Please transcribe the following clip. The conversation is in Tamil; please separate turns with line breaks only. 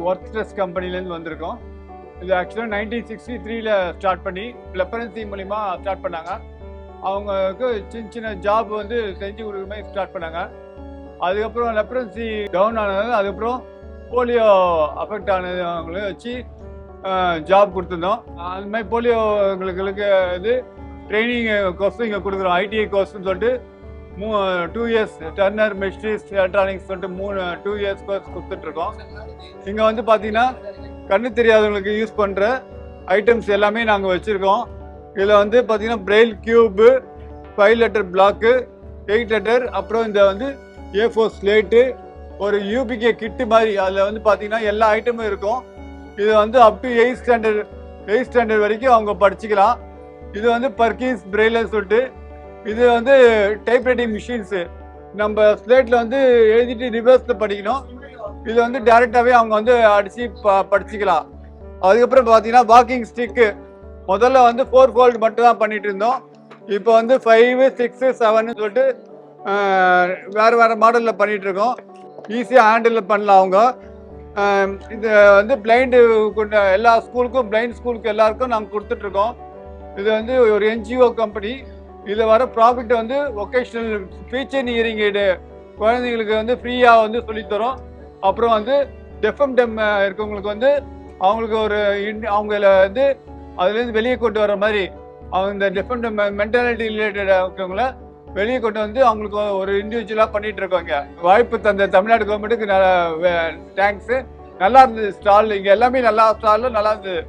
ஒர்க் ஸ்ட்ரெஸ் கம்பெனிலேருந்து வந்திருக்கோம். இது ஆக்சுவலாக 1963 ஸ்டார்ட் பண்ணி லெப்பரன்சி மூலிமா ஸ்டார்ட் பண்ணாங்க. அவங்களுக்கு சின்ன சின்ன ஜாப் வந்து செஞ்சு கொடுக்குற மாதிரி ஸ்டார்ட் பண்ணாங்க. அதுக்கப்புறம் லெப்பரன்சி டவுன் ஆனது, அதுக்கப்புறம் போலியோ அஃபெக்ட் ஆனது அவங்கள வச்சு ஜாப் கொடுத்துருந்தோம். அந்த மாதிரி போலியோங்களுக்கு இது ட்ரைனிங் கோர்ஸ் இங்கே கொடுக்குறோம். ஐடிஐ கோர்ஸ்ன்னு சொல்லிட்டு 2 இயர்ஸ் டர்னர் மெஷினிஸ்ட் எலக்ட்ரானிக்ஸ் சொல்லிட்டு 2 இயர்ஸ் கோர்ஸ் கொடுத்துட்ருக்கோம். இங்கே வந்து பார்த்தீங்கன்னா கண்ணு தெரியாதவங்களுக்கு யூஸ் பண்ணுற ஐட்டம்ஸ் எல்லாமே நாங்கள் வச்சுருக்கோம். இதில் வந்து பார்த்தீங்கன்னா braille cube, 5 letter block, 8 letter, அப்புறம் இந்த வந்து A4 ஸ்லேட்டு, ஒரு யூபிகே கிட்டு மாதிரி அதில் வந்து பார்த்தீங்கன்னா எல்லா ஐட்டமும் இருக்கும். இது வந்து அப் டு 8th ஸ்டாண்டர்ட் வரைக்கும் அவங்க படிச்சுக்கலாம். இது வந்து பர்கீஸ் பிரெயில்னு சொல்லிட்டு இது வந்து டைப்ரைட்டிங் மிஷின்ஸு. நம்ம ஸ்லேட்டில் வந்து எழுதிட்டு ரிவர்ஸில் படிக்கணும். இது வந்து டைரெக்டாகவே அவங்க வந்து அடித்து படிச்சுக்கலாம். அதுக்கப்புறம் பார்த்தீங்கன்னா வாக்கிங் ஸ்டிக்கு முதல்ல வந்து 4 ஃபோல்டு மட்டும் தான் பண்ணிட்டு இருந்தோம். இப்போ வந்து 5, 6, 7 சொல்லிட்டு வேறு மாடலில் பண்ணிட்டு இருக்கோம். ஈஸியாக ஹேண்டில் பண்ணலாம் அவங்க. இது வந்து பிளைண்டு கொண்ட எல்லா ஸ்கூலுக்கும், பிளைண்ட் ஸ்கூலுக்கு எல்லாருக்கும் நாங்கள் கொடுத்துட்ருக்கோம். இது வந்து ஒரு NGO கம்பெனி. இதில் வர ப்ராஃபிட் வந்து occasional speech and hearing aid குழந்தைங்களுக்கு வந்து ஃப்ரீயாக வந்து சொல்லித்தரோம். அப்புறம் வந்து டெஃப்எம் இருக்கவங்களுக்கு வந்து அவங்களுக்கு ஒரு அவங்கள வந்து அதுலேருந்து வெளியே கொண்டு வர மாதிரி அவங்க இந்த டெஃப்எம் மென்டாலிட்டி ரிலேட்டடாக இருக்கவங்கள வெளியே கொண்டு வந்து அவங்களுக்கு ஒரு இண்டிவிஜுவலாக பண்ணிட்டு இருக்கோங்க. வாய்ப்பு தந்த தமிழ்நாடு கவர்மெண்ட்டுக்கு தேங்க்ஸு. நல்லா இருந்தது ஸ்டால், இங்கே எல்லாமே ஸ்டாலில் நல்லா இருந்தது.